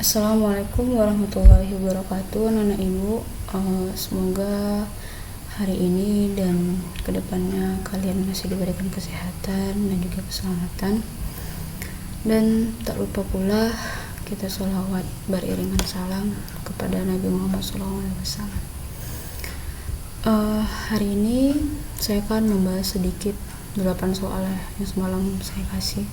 Assalamualaikum warahmatullahi wabarakatuh, anak ibu. Semoga hari ini dan kedepannya kalian masih diberikan kesehatan dan juga keselamatan. Dan tak lupa pula kita sholawat beriringan salam kepada Nabi Muhammad SAW. Hari ini saya akan membahas sedikit 8 soal yang semalam saya kasih.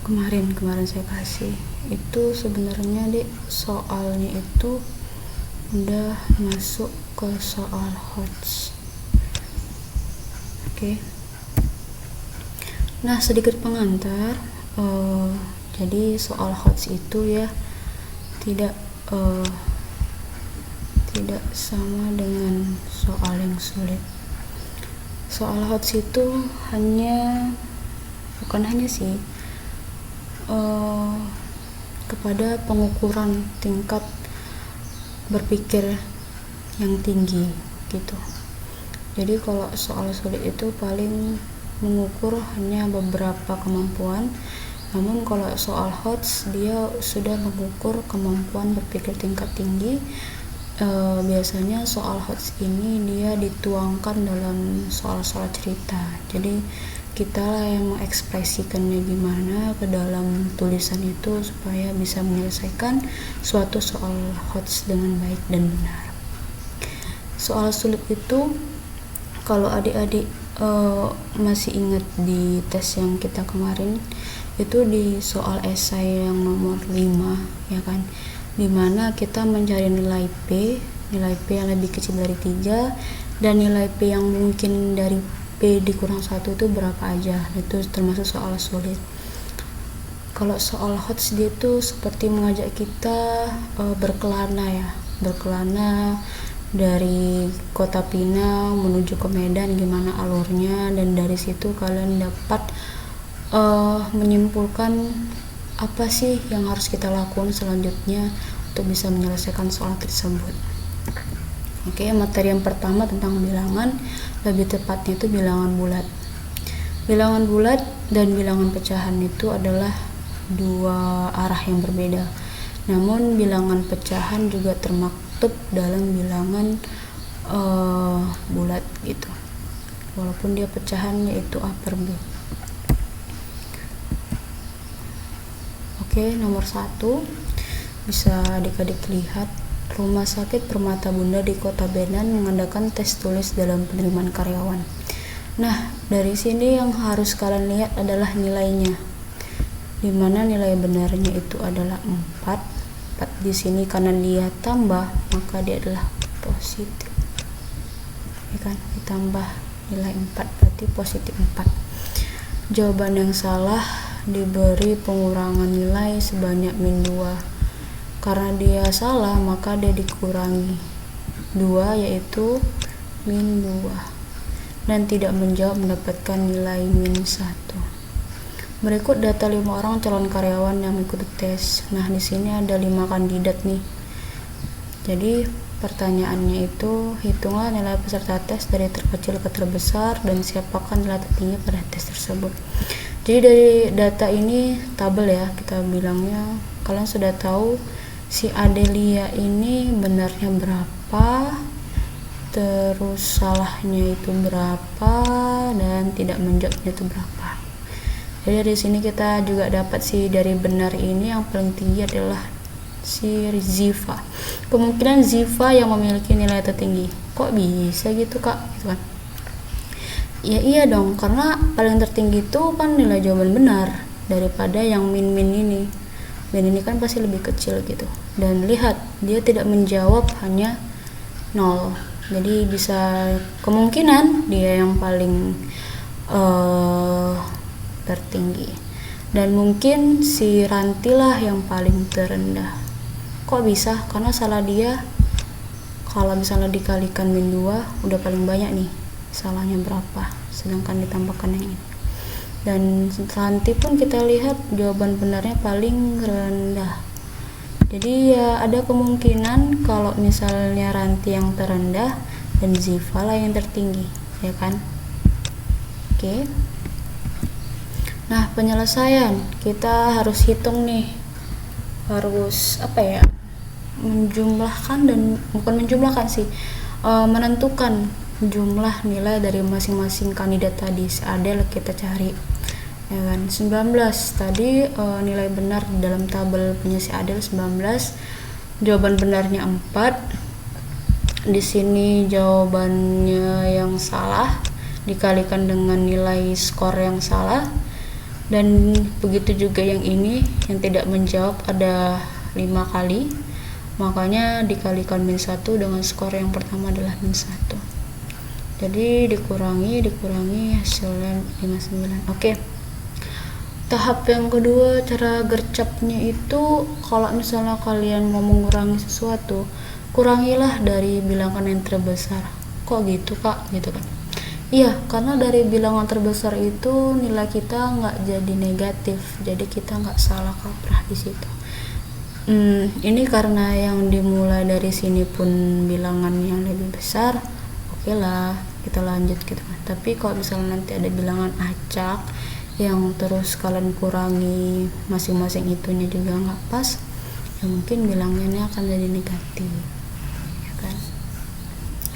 Kemarin saya kasih itu sebenarnya soalnya itu udah masuk ke soal HOTS. Oke. Nah, sedikit pengantar. Jadi soal HOTS itu ya tidak sama dengan soal yang sulit. Soal HOTS itu bukan hanya sih kepada pengukuran tingkat berpikir yang tinggi gitu. Jadi kalau soal sulit itu paling mengukur hanya beberapa kemampuan, namun kalau soal HOTS dia sudah mengukur kemampuan berpikir tingkat tinggi. Biasanya soal HOTS ini dia dituangkan dalam soal-soal cerita, jadi kita yang mengekspresikannya gimana ke dalam tulisan itu supaya bisa menyelesaikan suatu soal HOTS dengan baik dan benar. Soal sulit itu kalau adik-adik masih ingat di tes yang kita kemarin itu di soal esai yang nomor 5 ya kan, dimana kita mencari nilai P yang lebih kecil dari 3 dan nilai P yang mungkin dari P dikurang 1 itu berapa aja. Itu termasuk soal sulit. Kalau soal HOTS dia itu seperti mengajak kita berkelana dari Kota Pinang menuju ke Medan, gimana alurnya, dan dari situ kalian dapat menyimpulkan apa sih yang harus kita lakukan selanjutnya untuk bisa menyelesaikan soal tersebut. Oke, materi yang pertama tentang bilangan, lebih tepatnya itu bilangan bulat. Bilangan bulat dan bilangan pecahan itu adalah dua arah yang berbeda. Namun bilangan pecahan juga termaktub dalam bilangan bulat gitu. Walaupun dia pecahannya itu A per B. Oke, nomor 1 bisa adik-adik lihat. Rumah Sakit Permata Bunda di Kota Medan mengadakan tes tulis dalam penerimaan karyawan. Nah, dari sini yang harus kalian lihat adalah nilainya. Dimana nilai benarnya itu adalah 4. 4 di sini karena dia tambah, maka dia adalah positif. Ya kan? Ditambah nilai 4 berarti positif 4. Jawaban yang salah diberi pengurangan nilai sebanyak -2. Karena dia salah maka dia dikurangi 2 yaitu -2, dan tidak menjawab mendapatkan nilai -1. Berikut data 5 orang calon karyawan yang mengikuti tes. Nah, di sini ada 5 kandidat nih. Jadi pertanyaannya itu hitunglah nilai peserta tes dari terkecil ke terbesar dan siapakah nilai tertinggi pada tes tersebut. Jadi dari data ini tabel ya, kita bilangnya kalian sudah tahu si Adelia ini benarnya berapa, terus salahnya itu berapa, dan tidak menjawabnya itu berapa. Jadi dari sini kita juga dapat dari benar ini yang paling tinggi adalah si Ziva. Kemungkinan Ziva yang memiliki nilai tertinggi. Kok bisa gitu kak? Gitu kan? Ya iya dong, karena paling tertinggi itu kan nilai jawaban benar daripada yang min ini. Dan ini kan pasti lebih kecil gitu. Dan lihat, dia tidak menjawab, hanya 0. Jadi bisa kemungkinan dia yang paling tertinggi. Dan mungkin si Ranti lah yang paling terendah. Kok bisa? Karena salah dia kalau misalnya dikalikan -2 udah paling banyak nih. Salahnya berapa? Sedangkan ditambahkan yang ini. Dan Ranti pun kita lihat jawaban benarnya paling rendah. Jadi ya ada kemungkinan kalau misalnya Ranti yang terendah dan Ziva lah yang tertinggi, ya kan? Oke. Nah, penyelesaian kita harus hitung nih harus menjumlahkan, dan bukan menjumlahkan sih, menentukan jumlah nilai dari masing-masing kandidat tadi. Seadil kita cari, ya kan. 19 tadi nilai benar dalam tabel punya si Adel 19, jawaban benarnya 4. Di sini jawabannya yang salah dikalikan dengan nilai skor yang salah, dan begitu juga yang ini yang tidak menjawab ada 5 kali, makanya dikalikan -1 dengan skor yang pertama adalah -1. Jadi dikurangi hasilnya 59. Oke. Tahap yang kedua, cara gercapnya itu kalau misalnya kalian mau mengurangi sesuatu, kurangilah dari bilangan yang terbesar. Kok gitu kak? Gitu kan? Iya, karena dari bilangan terbesar itu nilai kita nggak jadi negatif, jadi kita nggak salah kaprah di situ. Ini karena yang dimulai dari sini pun bilangan yang lebih besar, oke lah kita lanjut gitu kan. Tapi kalau misalnya nanti ada bilangan acak yang terus kalian kurangi masing-masing itunya juga nggak pas, ya mungkin bilangannya akan jadi negatif, ya kan.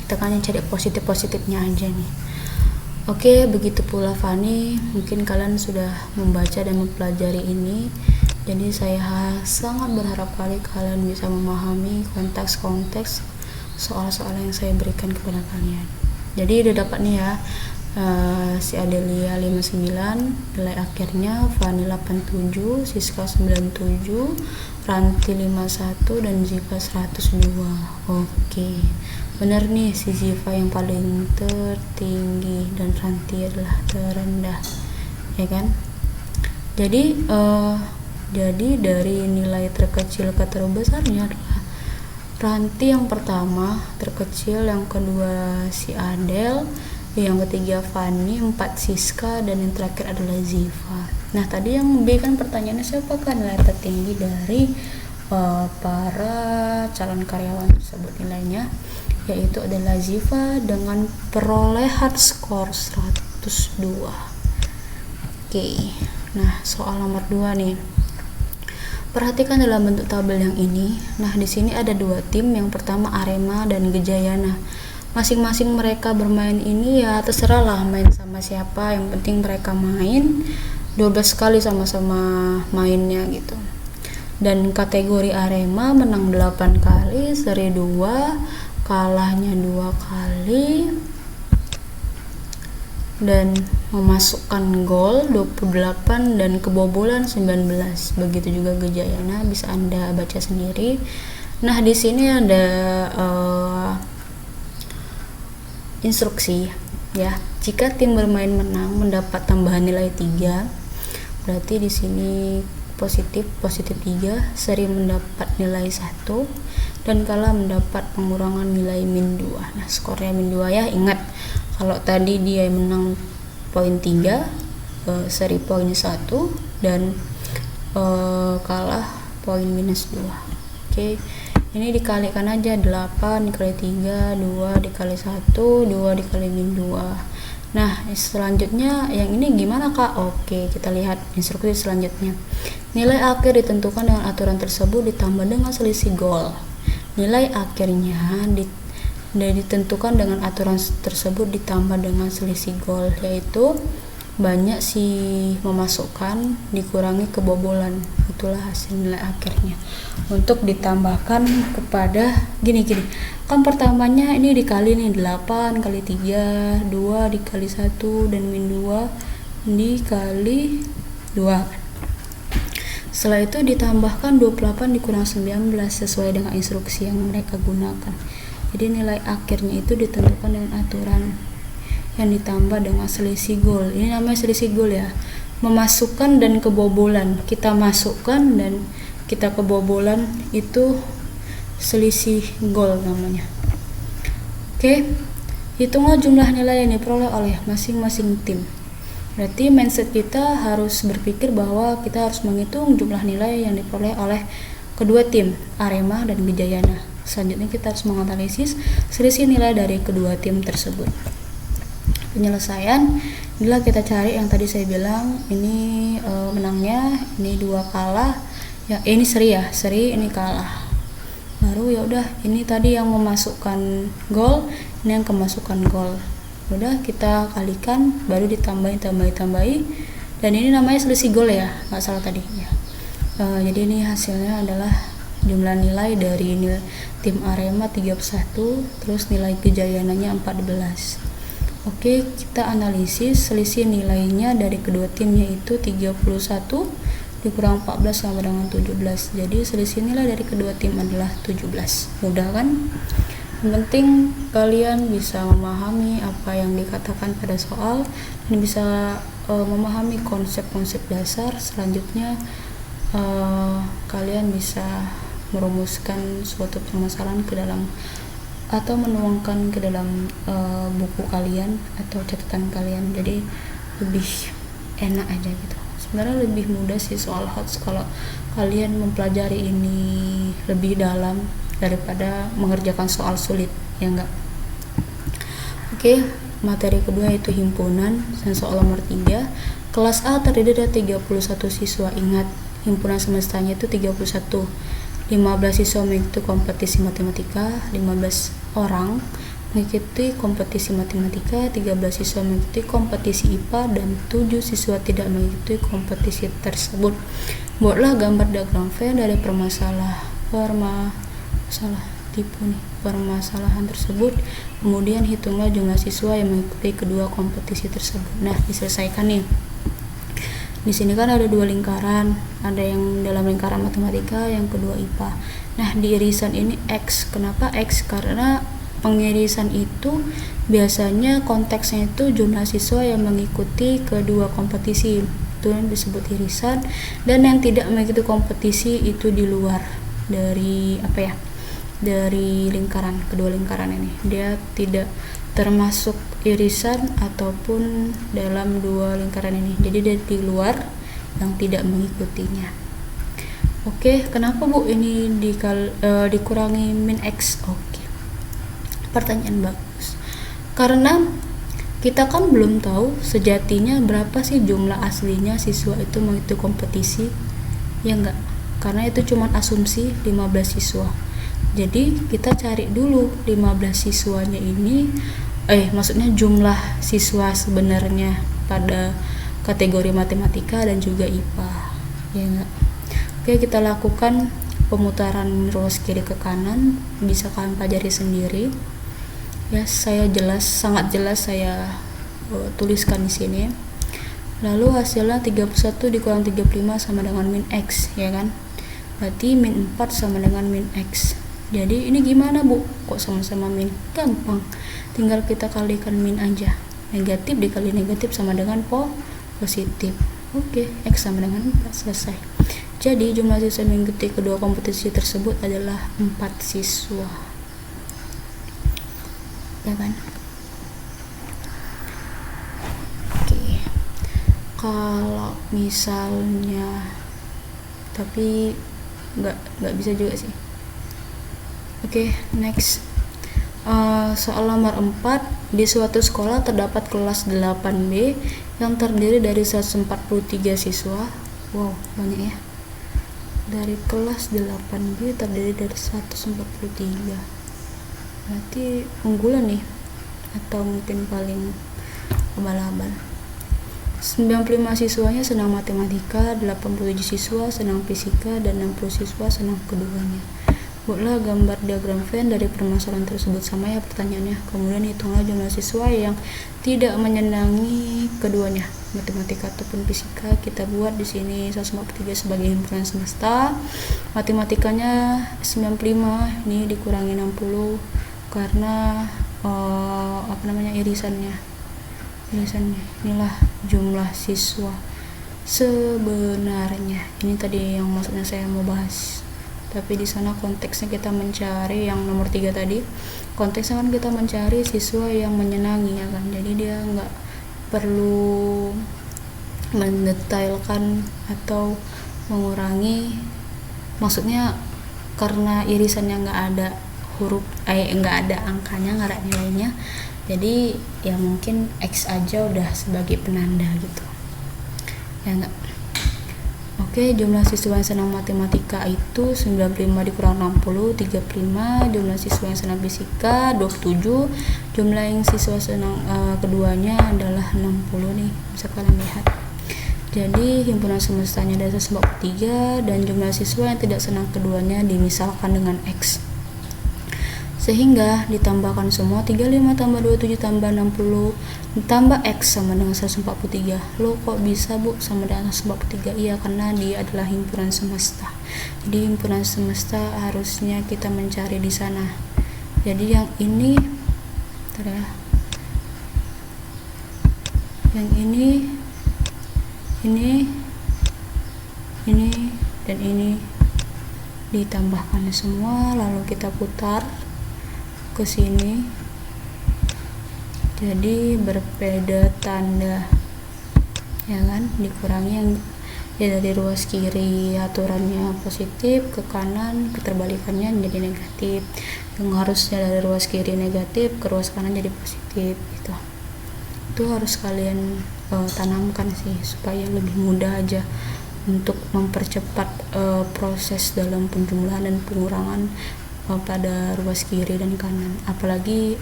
Kita kan cari positifnya aja nih. Oke, begitu pula Fani, mungkin kalian sudah membaca dan mempelajari ini. Jadi saya sangat berharap kali kalian bisa memahami konteks-konteks soal-soal yang saya berikan kepada kalian. Jadi udah dapat nih ya, si Adelia 59, nilai akhirnya Fani 87, Siska 97, Ranti 51, dan Ziva 102. Oke, benar nih, si Ziva yang paling tertinggi dan Ranti adalah terendah, ya kan. Jadi dari nilai terkecil ke terbesarnya adalah Ranti yang pertama terkecil, yang kedua si Adel, yang ketiga Fani, 4 Siska, dan yang terakhir adalah Ziva. Nah tadi yang B kan pertanyaannya siapakah nilai tertinggi dari para calon karyawan tersebut, nilainya yaitu adalah Ziva dengan perolehan skor 102. Oke, nah soal nomor 2 nih. Perhatikan dalam bentuk tabel yang ini. Nah, di sini ada 2 tim. Yang pertama Arema dan Gejayana. Masing-masing mereka bermain ini ya terserah lah main sama siapa, yang penting mereka main 12 kali sama-sama mainnya gitu. Dan kategori Arema menang 8 kali, seri 2, kalahnya 2 kali, dan memasukkan gol 28 dan kebobolan 19. Begitu juga Gejayana, bisa Anda baca sendiri. Nah, di sini ada instruksi ya. Jika tim bermain menang mendapat tambahan nilai 3, berarti di sini positif 3, seri mendapat nilai 1, dan kalah mendapat pengurangan nilai -2. Nah, skornya -2 ya. Ingat, kalau tadi dia menang poin 3, seri poin 1, dan kalah poin -2. Oke, ini dikalikan aja, 8 dikali 3, 2 dikali 1, 2 dikali -2. Nah, selanjutnya yang ini gimana kak? Oke, kita lihat instruksi selanjutnya. Nilai akhir ditentukan dengan aturan tersebut ditambah dengan selisih gol. Nilai akhirnya ditentukan dengan aturan tersebut ditambah dengan selisih gol, yaitu banyak si memasukkan dikurangi kebobolan, itulah hasil nilai akhirnya. Untuk ditambahkan kepada gini kan pertamanya ini dikali nih 8 kali 3, 2 dikali 1, dan -2 dikali 2. Setelah itu ditambahkan 28 dikurang 19 sesuai dengan instruksi yang mereka gunakan. Jadi nilai akhirnya itu ditentukan dengan aturan yang ditambah dengan selisih gol. Ini namanya selisih gol ya. Memasukkan dan kebobolan. Kita masukkan dan kita kebobolan, itu selisih gol namanya. Oke. Hitunglah jumlah nilai yang diperoleh oleh masing-masing tim. Berarti mindset kita harus berpikir bahwa kita harus menghitung jumlah nilai yang diperoleh oleh kedua tim, Arema dan Gejayana. Selanjutnya kita harus menganalisis selisih nilai dari kedua tim tersebut. Penyelesaian, inilah kita cari yang tadi saya bilang, ini menangnya, ini 2 kalah, ya ini seri ini kalah. Baru ya udah, ini tadi yang memasukkan gol, ini yang kemasukan gol. Udah kita kalikan, baru ditambahin, dan ini namanya selisih gol ya, nggak salah tadi ya. Jadi ini hasilnya adalah jumlah nilai dari tim Arema 31, terus nilai Kejayaannya 14. Oke, kita analisis selisih nilainya dari kedua tim, yaitu 31 dikurang 14 sama dengan 17. Jadi selisih nilai dari kedua tim adalah 17. Mudah kan? Yang penting kalian bisa memahami apa yang dikatakan pada soal dan bisa memahami konsep-konsep dasar. Selanjutnya kalian bisa merumuskan suatu permasalahan ke dalam atau menuangkan ke dalam buku kalian atau catatan kalian. Jadi lebih enak aja gitu. Sebenarnya lebih mudah sih soal HOTS kalau kalian mempelajari ini lebih dalam daripada mengerjakan soal sulit, ya enggak? Oke, materi kedua yaitu himpunan, dan soal nomor 3. Kelas A terdiri dari 31 siswa. Ingat, himpunan semestanya itu 31. 15 siswa mengikuti kompetisi matematika, 15 orang mengikuti kompetisi matematika, 13 siswa mengikuti kompetisi IPA, dan 7 siswa tidak mengikuti kompetisi tersebut. Buatlah gambar diagram Venn dari permasalahan tersebut. Kemudian hitunglah jumlah siswa yang mengikuti kedua kompetisi tersebut. Nah, diselesaikan nih. Di sini kan ada dua lingkaran, ada yang dalam lingkaran matematika, yang kedua IPA. Nah, di irisan ini X. Kenapa X? Karena pengirisan itu biasanya konteksnya itu jumlah siswa yang mengikuti kedua kompetisi, itu yang disebut irisan. Dan yang tidak mengikuti kompetisi itu di luar dari dari lingkaran, kedua lingkaran ini, dia tidak termasuk irisan ataupun dalam dua lingkaran ini, jadi dia di luar yang tidak mengikutinya. Oke, kenapa Bu ini dikurangi min X? Oke, pertanyaan bagus. Karena kita kan belum tahu sejatinya berapa sih jumlah aslinya siswa itu mengikuti kompetisi, ya enggak? Karena itu cuma asumsi 15 siswa. Jadi kita cari dulu 15 siswanya ini, maksudnya jumlah siswa sebenarnya pada kategori matematika dan juga IPA, ya enggak? Oke, kita lakukan pemutaran ruas kiri ke kanan, bisa kalian pelajari sendiri. Ya, sangat jelas saya tuliskan di sini. Lalu hasilnya 31 dikurang 35 sama dengan min X, ya kan? Berarti min 4 sama dengan min X. Jadi ini gimana Bu? Kok sama-sama min? Gampang, tinggal kita kalikan min aja. Negatif dikali negatif sama dengan positif. Oke, X sama dengan 4, selesai. Jadi jumlah siswa mengikuti kedua kompetisi tersebut adalah 4 siswa, ya kan? Oke, kalau misalnya, tapi nggak bisa juga sih. Oke, next. Soal nomor 4. Di suatu sekolah terdapat kelas 8B yang terdiri dari 143 siswa. Wow, banyak ya. Dari kelas 8B terdiri dari 143. Berarti unggulan nih, atau mungkin paling abal-abal. 95 siswanya senang matematika, 87 siswa senang fisika, dan 60 siswa senang keduanya. Buatlah gambar diagram Venn dari permasalahan tersebut. Sama ya pertanyaannya. Kemudian hitunglah jumlah siswa yang tidak menyenangi keduanya, matematika ataupun fisika. Kita buat di sini 143 sebagai himpunan semesta. Matematikanya 95, ini dikurangi 60 karena irisannya. Inilah jumlah siswa sebenarnya. Ini tadi yang maksudnya saya mau bahas. Tapi di sana konteksnya kita mencari yang nomor 3 tadi. Konteksnya kan kita mencari siswa yang menyenangi, ya kan. Jadi dia nggak perlu mendetailkan atau mengurangi. Maksudnya karena irisannya nggak ada nggak ada angkanya, nggak ada nilainya. Jadi ya mungkin X aja udah sebagai penanda gitu. Ya nggak? Oke, jumlah siswa yang senang matematika itu 95 dikurang 60, 35. Jumlah siswa yang senang fisika 27. Jumlah yang siswa senang keduanya adalah 60 nih, bisa kalian lihat. Jadi himpunan semestanya ada 143 dan jumlah siswa yang tidak senang keduanya dimisalkan dengan X. Sehingga ditambahkan semua 35 tambah 27 tambah 60 tambah X sama dengan 143. Lo kok bisa Bu sama dengan 143? Iya, karena dia adalah himpunan semesta. Jadi himpunan semesta harusnya kita mencari di sana. Jadi yang ini yang ini dan ini ditambahkan semua, lalu kita putar ke sini, jadi berbeda tanda, ya kan, dikurangi yang ya dari ruas kiri aturannya positif ke kanan, keterbalikannya menjadi negatif, yang harusnya dari ruas kiri negatif ke ruas kanan jadi positif gitu. Itu harus kalian tanamkan sih supaya lebih mudah aja untuk mempercepat proses dalam penjumlahan dan pengurangan pada ruas kiri dan kanan. Apalagi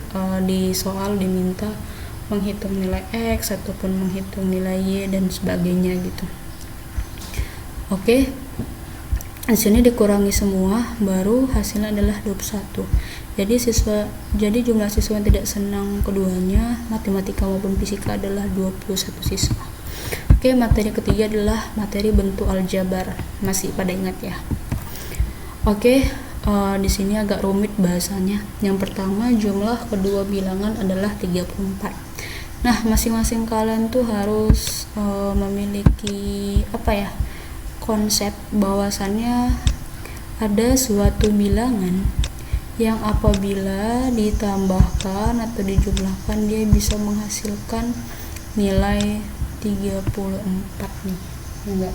di soal diminta menghitung nilai X ataupun menghitung nilai Y dan sebagainya gitu. Oke, di sini dikurangi semua, baru hasilnya adalah 21. Jadi jumlah siswa yang tidak senang keduanya, matematika maupun fisika, adalah 21 siswa. Oke, materi ketiga adalah materi bentuk aljabar. Masih pada ingat ya? Oke, di sini agak rumit bahasanya. Yang pertama, jumlah kedua bilangan adalah 34. Nah, masing-masing kalian tuh harus memiliki konsep bahwasannya ada suatu bilangan yang apabila ditambahkan atau dijumlahkan dia bisa menghasilkan nilai 34 nih, enggak?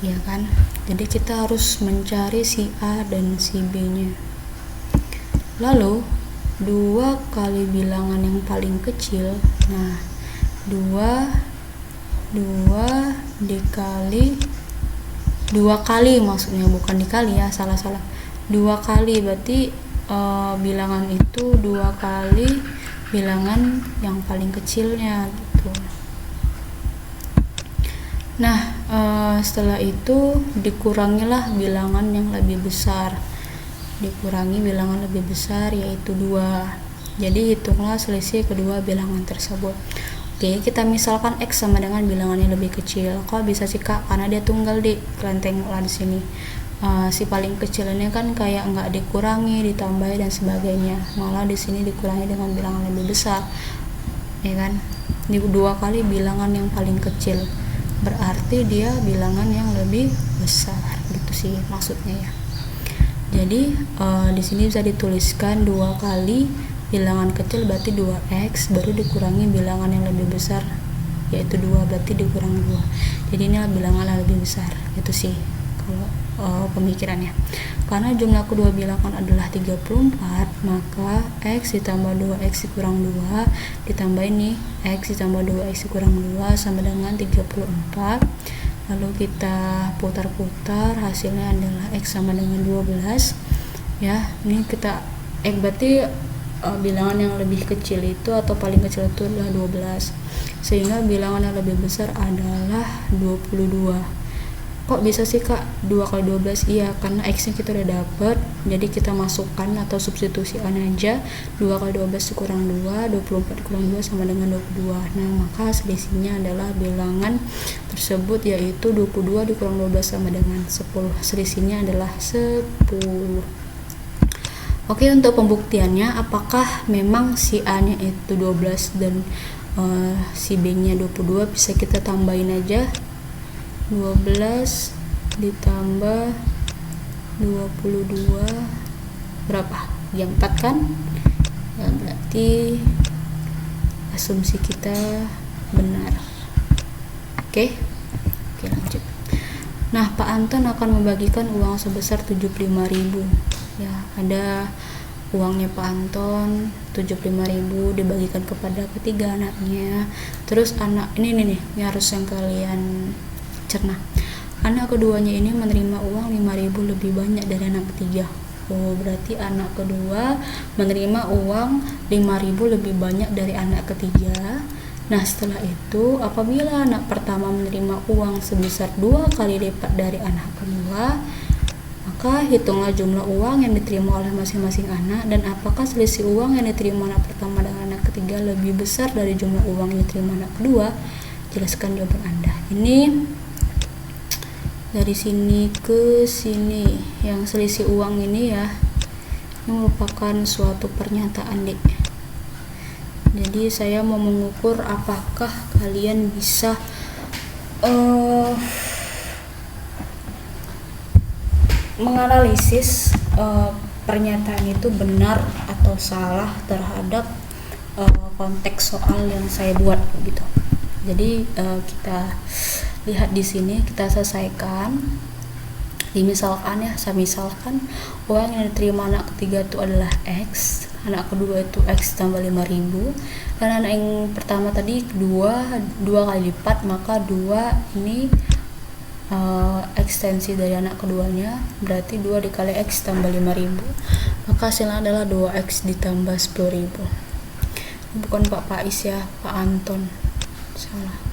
Ya kan? Jadi kita harus mencari si A dan si B nya. Lalu 2 kali bilangan yang paling kecil. Nah, 2 dikali 2 kali, maksudnya bukan dikali ya, salah 2 kali berarti bilangan itu 2 kali bilangan yang paling kecilnya gitu. Nah, setelah itu dikurangilah bilangan yang lebih besar. Dikurangi bilangan lebih besar yaitu 2. Jadi hitunglah selisih kedua bilangan tersebut. Oke, kita misalkan X sama dengan bilangan yang lebih kecil. Kok bisa sih Kak? Karena dia tunggal di kelenteng lah di sini. Si paling kecil ini kan kayak nggak dikurangi, ditambahi dan sebagainya. Malah di sini dikurangi dengan bilangan lebih besar, ya kan? 2 kali bilangan yang paling kecil, berarti dia bilangan yang lebih besar, gitu sih maksudnya ya. Jadi di sini bisa dituliskan 2 kali bilangan kecil berarti 2x, baru dikurangi bilangan yang lebih besar yaitu 2, berarti dikurang 2. Jadi ini bilangan yang lebih besar, gitu sih kalau pemikirannya. Karena jumlah kedua bilangan adalah 34, maka x ditambah 2x dikurang 2 ditambah ini x ditambah 2x dikurang 2 sama dengan 34. Lalu kita putar-putar, hasilnya adalah x sama dengan 12 ya. Ini kita berarti bilangan yang lebih kecil itu atau paling kecil itu adalah 12, sehingga bilangan yang lebih besar adalah 22. Kok bisa sih Kak 2 kali 12? Iya, karena X nya kita udah dapet, jadi kita masukkan atau substitusikan aja. 2 kali 12 dikurang 2, 24 dikurang 2 sama dengan 22. Nah, maka selisihnya adalah bilangan tersebut yaitu 22 dikurang 12 sama dengan 10. Selisihnya adalah 10. Oke, untuk pembuktiannya, apakah memang si A nya itu 12 dan si B nya 22? Bisa kita tambahin aja. 12 ditambah 22 berapa? Yang 4 kan? Ya, berarti asumsi kita benar. Oke, lanjut. Nah, Pak Anton akan membagikan uang sebesar 75.000. Ya, ada uangnya Pak Anton 75.000 dibagikan kepada ketiga anaknya. Terus anak ini harus yang kalian cerna. Anak keduanya ini menerima uang 5.000 lebih banyak dari anak ketiga. Oh, berarti anak kedua menerima uang 5.000 lebih banyak dari anak ketiga. Nah, setelah itu apabila anak pertama menerima uang sebesar 2 kali lipat dari anak kedua, maka hitunglah jumlah uang yang diterima oleh masing-masing anak dan apakah selisih uang yang diterima anak pertama dengan anak ketiga lebih besar dari jumlah uang yang diterima anak kedua. Jelaskan jawaban Anda. Ini dari sini ke sini yang selisih uang ini ya, ini merupakan suatu pernyataan dek. Jadi saya mau mengukur apakah kalian bisa menganalisis pernyataan itu benar atau salah terhadap konteks soal yang saya buat gitu. Jadi kita lihat di sini, kita selesaikan. Misalkan ya, saya misalkan uang yang diterima anak ketiga itu adalah X, anak kedua itu X tambah 5.000, dan anak yang pertama tadi kedua 2 kali lipat, maka 2 ini ekstensi dari anak keduanya, berarti 2 dikali X tambah 5.000, maka hasilnya adalah 2X ditambah 10.000. Ini bukan Pak Pais ya, Pak Anton, salah.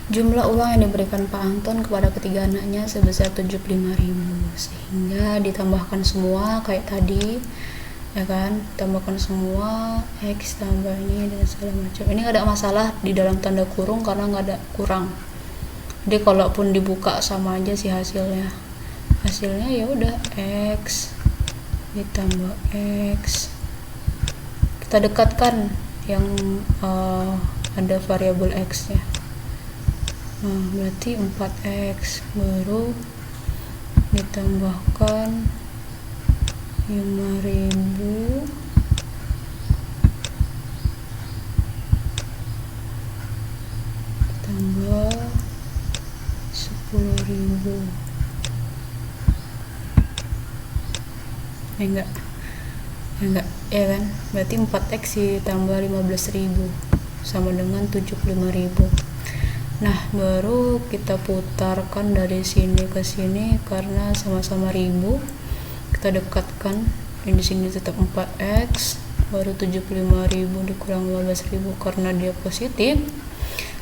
Jumlah uang yang diberikan Pak Anton kepada ketiga anaknya sebesar 75.000, sehingga ditambahkan semua kayak tadi ya kan, tambahkan semua X tambah ini dan segala macam. Ini nggak ada masalah di dalam tanda kurung karena nggak ada kurang, jadi kalaupun dibuka sama aja sih hasilnya ya udah X ditambah X, kita dekatkan yang ada variabel X nya. Nah, berarti 4X baru ditambahkan 5.000 tambah 10.000. Enggak ya kan, berarti 4X ditambah 15.000 sama dengan 75.000. Nah, baru kita putarkan dari sini ke sini karena sama-sama ribu. Kita dekatkan, di sini tetap 4X, baru 75.000 dikurang 15.000 karena dia positif.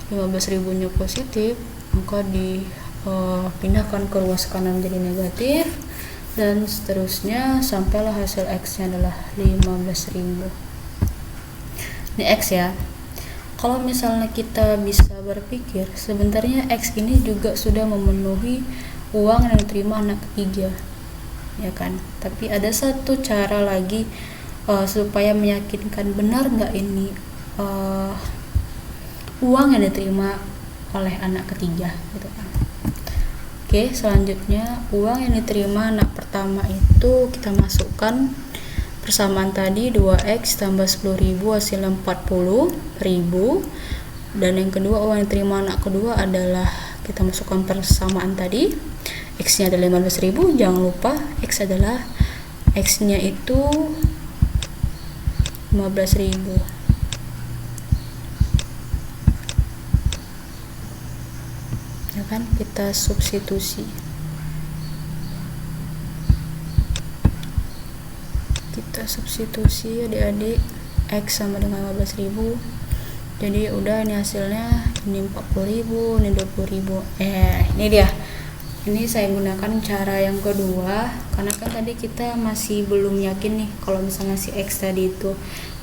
15.000-nya positif, maka dipindahkan ke ruas kanan menjadi negatif dan seterusnya sampailah hasil X-nya adalah 15.000. Ini X ya. Kalau misalnya kita bisa berpikir, sebenarnya X ini juga sudah memenuhi uang yang diterima anak ketiga, ya kan? Tapi ada satu cara lagi supaya meyakinkan benar nggak ini uang yang diterima oleh anak ketiga, gitu kan? Oke, selanjutnya uang yang diterima anak pertama itu kita masukkan persamaan tadi 2X tambah 10.000 hasilnya 40.000, dan yang kedua uang yang diterima anak kedua adalah kita masukkan persamaan tadi, X nya adalah 15.000, jangan lupa X nya itu 15.000. Ya kan, kita substitusi. Adik-adik, X sama dengan 15.000, jadi udah ini hasilnya, ini 40.000, ini 20.000. Ini dia, ini saya gunakan cara yang kedua karena kan tadi kita masih belum yakin nih kalau misalnya si X tadi itu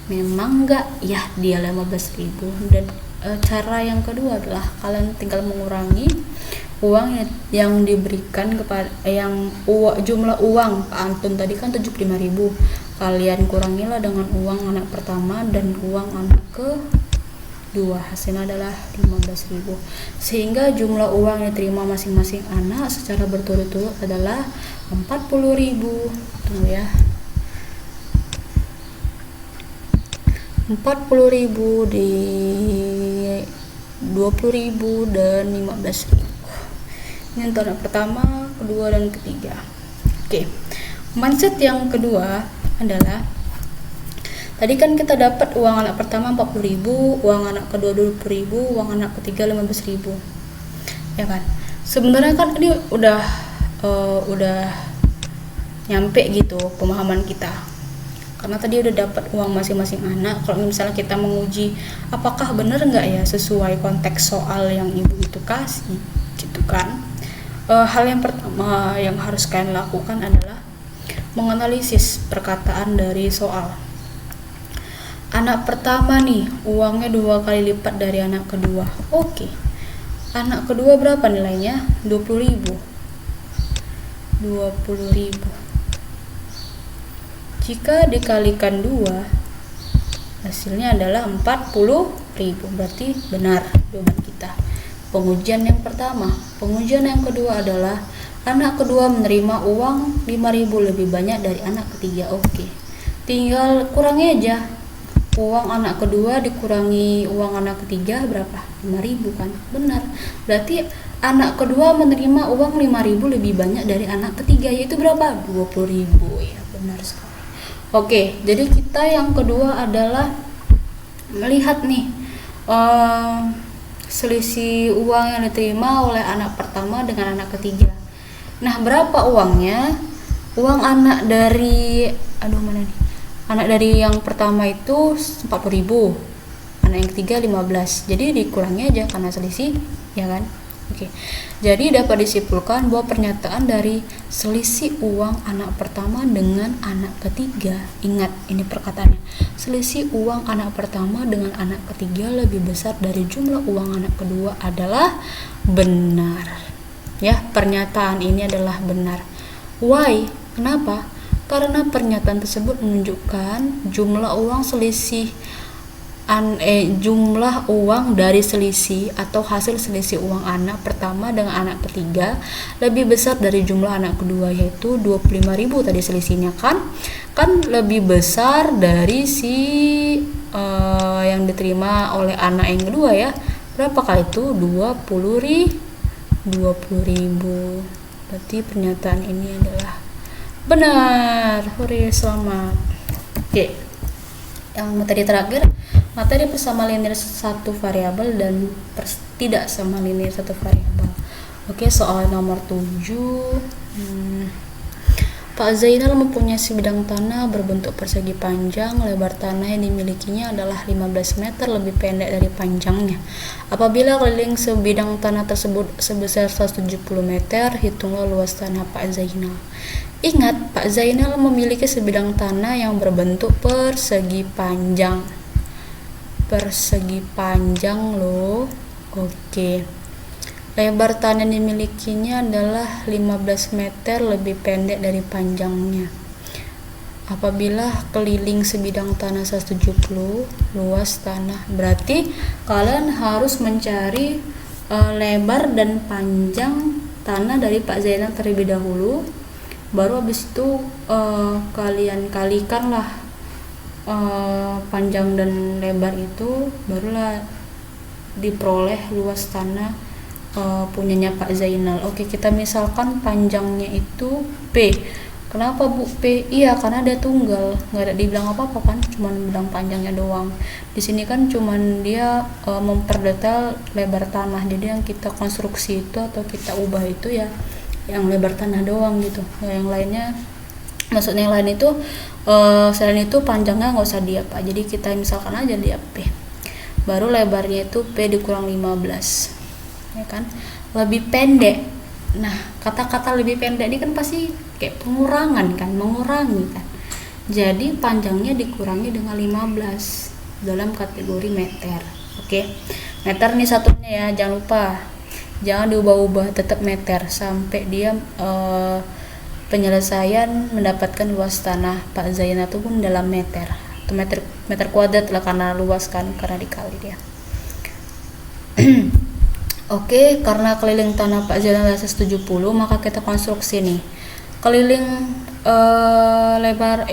memang enggak ya dia 15.000, dan cara yang kedua adalah kalian tinggal mengurangi uang yang diberikan kepada jumlah uang Pak Anton tadi kan 75.000, kalian kurangilah dengan uang anak pertama dan uang anak kedua, hasilnya adalah 15.000, sehingga jumlah uang yang diterima masing-masing anak secara berturut-turut adalah 40.000. Tunggu ya, 40.000 di 20.000 dan 15.000. Ini untuk anak pertama, kedua, dan ketiga. Oke, mindset yang kedua adalah, tadi kan kita dapat uang anak pertama 40.000, uang anak kedua 20.000, uang anak ketiga 15.000, ya kan. Sebenarnya kan ini udah nyampe gitu pemahaman kita, karena tadi udah dapat uang masing-masing anak. Kalau misalnya kita menguji apakah benar nggak ya sesuai konteks soal yang ibu itu kasih gitu kan, hal yang pertama yang harus kalian lakukan adalah menganalisis perkataan dari soal. Anak pertama nih uangnya 2 kali lipat dari anak kedua. Oke, anak kedua berapa nilainya? 20.000. Jika dikalikan 2, hasilnya adalah 40.000. Berarti benar jawaban kita. Pengujian yang pertama. Pengujian yang kedua adalah anak kedua menerima uang 5.000 lebih banyak dari anak ketiga. Oke, tinggal kurangi aja. Uang anak kedua dikurangi uang anak ketiga berapa? 5.000 kan? Benar. Berarti anak kedua menerima uang 5.000 lebih banyak dari anak ketiga, yaitu berapa? 20.000. Ya, benar sekali. Oke, jadi kita yang kedua adalah melihat nih selisih uang yang diterima oleh anak pertama dengan anak ketiga. Nah, berapa uangnya? Uang anak dari anak dari yang pertama itu 40.000, anak yang ketiga 15. Jadi dikurangi aja karena selisih, ya kan? Oke. Jadi dapat disimpulkan bahwa pernyataan dari selisih uang anak pertama dengan anak ketiga, ingat ini perkataannya, selisih uang anak pertama dengan anak ketiga lebih besar dari jumlah uang anak kedua adalah benar. Ya, pernyataan ini adalah benar. Why? Kenapa? Karena pernyataan tersebut menunjukkan jumlah uang dari selisih atau hasil selisih uang anak pertama dengan anak ketiga lebih besar dari jumlah anak kedua, yaitu 25.000 tadi selisihnya kan lebih besar dari yang diterima oleh anak yang kedua ya. Berapa kali itu? 20.000. Berarti pernyataan ini adalah benar. Hore, selamat. Oke. Yang materi terakhir, materi bersama linear satu variabel dan tidak sama linear satu variabel. Oke, soal nomor 7. Pak Zainal mempunyai sebidang tanah berbentuk persegi panjang. Lebar tanah yang dimilikinya adalah 15 meter lebih pendek dari panjangnya. Apabila keliling sebidang tanah tersebut sebesar 170 meter, hitunglah luas tanah Pak Zainal. Ingat, Pak Zainal memiliki sebidang tanah yang berbentuk persegi panjang. Persegi panjang loh. Oke. Lebar tanah yang dimilikinya adalah 15 meter lebih pendek dari panjangnya. Apabila keliling sebidang tanah 170 luas tanah, berarti kalian harus mencari lebar dan panjang tanah dari Pak Zainal terlebih dahulu. Baru habis itu kalian kalikanlah panjang dan lebar itu, barulah diperoleh luas tanah punyanya Pak Zainal. Oke, kita misalkan panjangnya itu P. Kenapa Bu P? Iya, karena dia tunggal, nggak ada dibilang apa-apa kan, cuman bilang panjangnya doang. Di sini kan cuman dia memperdetail lebar tanah. Jadi yang kita konstruksi itu atau kita ubah itu ya yang lebar tanah doang gitu. Yang lainnya, maksudnya yang lain itu selain itu panjangnya nggak usah dia Pak. Jadi kita misalkan aja dia P. Baru lebarnya itu P dikurang 15. Ya kan? Lebih pendek. Nah, kata-kata lebih pendek ini kan pasti kayak pengurangan kan, mengurangi kan. Jadi panjangnya dikurangi dengan 15 dalam kategori meter. Oke. Meter nih satunya ya, jangan lupa. Jangan diubah-ubah, tetap meter sampai dia penyelesaian mendapatkan luas tanah Pak Zainal itu pun dalam meter atau meter kuadrat lah, karena luas kan, karena dikali dia. Oke, karena keliling tanah Pak Zainal 170, maka kita konstruksi nih. Keliling lebar,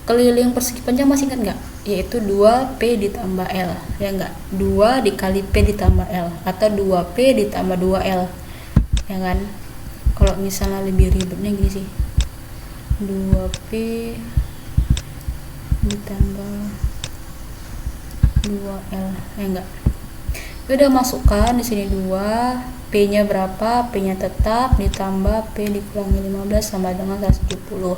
keliling persegi panjang masih ingat nggak? Yaitu 2P ditambah L, ya nggak? 2 dikali P ditambah L, atau 2P ditambah 2L, ya kan? Kalau misalnya lebih ribetnya gini sih, 2P ditambah 2L enggak. Udah masukkan di sini 2, P nya berapa, P nya tetap ditambah P dikurangi 15 sama dengan 170.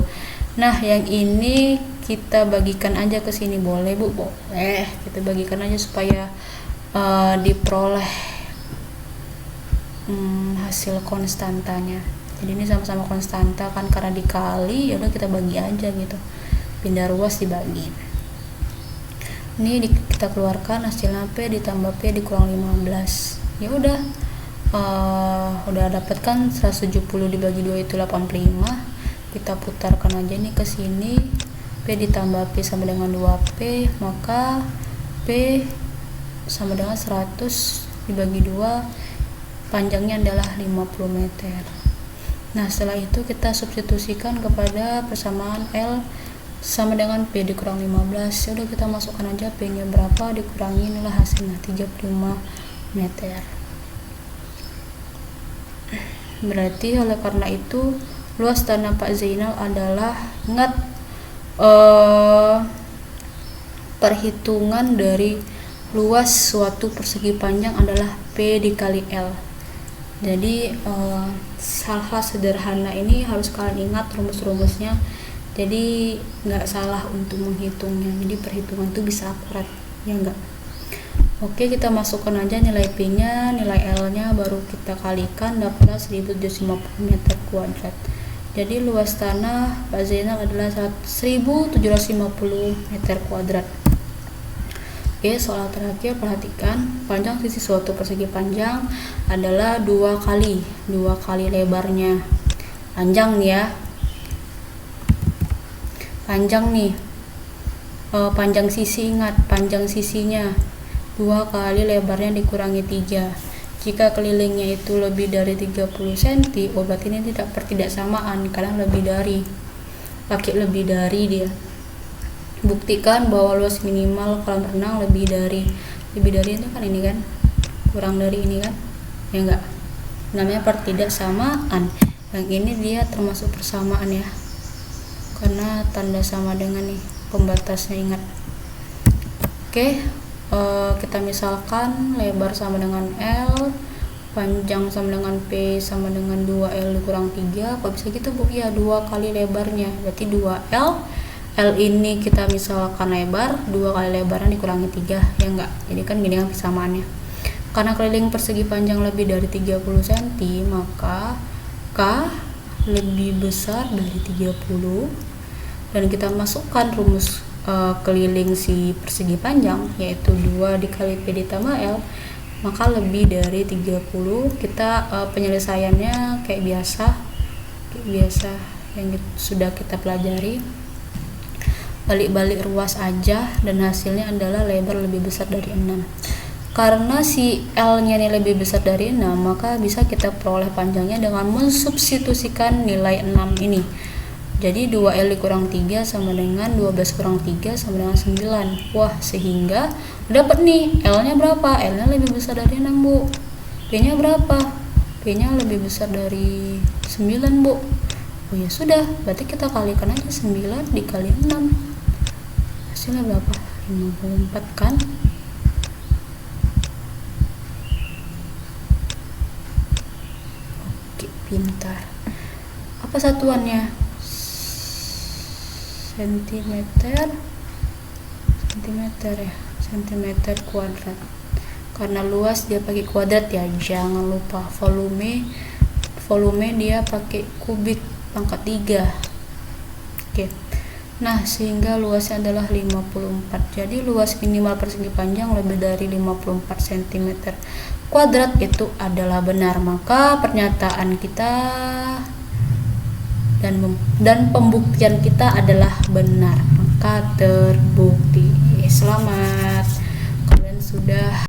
Nah yang ini kita bagikan aja ke sini, boleh Bu? Boleh, kita bagikan aja supaya diperoleh hasil konstantanya. Jadi ini sama-sama konstanta kan, karena dikali ya udah kita bagi aja gitu, pindah ruas dibagi. Ini kita keluarkan hasilnya P ditambah P dikurang 15. Ya udah dapat kan 170 dibagi 2 itu 85. Kita putarkan aja nih ke sini, P ditambah P sama dengan 2P, maka P sama dengan 100 dibagi 2, panjangnya adalah 50 meter. Nah setelah itu kita substitusikan kepada persamaan L sama dengan P dikurang 15. Udah kita masukkan aja P nya berapa dikurangi, inilah hasilnya 35 meter. Berarti oleh karena itu luas tanah Pak Zainal adalah, ingat perhitungan dari luas suatu persegi panjang adalah P dikali L. Jadi hal-hal sederhana ini harus kalian ingat rumus-rumusnya, jadi nggak salah untuk menghitungnya, jadi perhitungan itu bisa akurat, ya enggak. Oke, kita masukkan aja nilai P nya, nilai L nya, baru kita kalikan, dapatlah 1750 meter kuadrat. Jadi luas tanah Pak Zainal adalah 1750 meter kuadrat. Oke, soal terakhir, perhatikan panjang sisi suatu persegi panjang adalah 2 kali lebarnya. Panjang nih ya, panjang nih, panjang sisi, ingat panjang sisinya 2 kali lebarnya dikurangi 3. Jika kelilingnya itu lebih dari 30 cm, berarti ini tidak pertidaksamaan, kadang lebih dari, pakai lebih dari dia. Buktikan bahwa luas minimal kolam renang lebih dari itu kan, ini kan kurang dari ini kan, ya enggak, namanya pertidaksamaan. Yang ini dia termasuk persamaan ya, karena tanda sama dengan nih pembatasnya, ingat. Oke, kita misalkan lebar sama dengan L, panjang sama dengan P sama dengan 2L dikurang 3. Kok bisa gitu Bu? Ya 2 kali lebarnya, berarti 2L. L ini kita misalkan lebar, 2 kali lebarnya dikurangi 3, ya enggak. Jadi kan gini kan persamaannya. Karena keliling persegi panjang lebih dari 30 cm, maka K lebih besar dari 30. Dan kita masukkan rumus keliling si persegi panjang, yaitu 2 dikali P ditambah L, maka lebih dari 30. Kita penyelesaiannya kayak biasa yang sudah kita pelajari, balik-balik ruas aja, dan hasilnya adalah lebar lebih besar dari 6. Karena si L nya ini lebih besar dari 6, maka bisa kita peroleh panjangnya dengan mensubstitusikan nilai 6 ini. Jadi 2L dikurang 3 sama dengan 12 kurang 3 sama dengan 9. Wah, sehingga dapat nih L nya berapa? L nya lebih besar dari 6 Bu. P nya berapa? P nya lebih besar dari 9 Bu. Oh ya sudah, berarti kita kalikan aja 9 dikali 6, hasilnya berapa? 54 kan. Oke, pintar. Apa satuannya? Sentimeter ya, sentimeter kuadrat. Karena luas dia pakai kuadrat ya, jangan lupa. Volume dia pakai kubik pangkat 3. Oke. Nah, sehingga luasnya adalah 54. Jadi luas minimal persegi panjang lebih dari 54 cm kuadrat itu adalah benar. Maka pernyataan kita dan pembuktian kita adalah benar, maka terbukti. Selamat, kalian sudah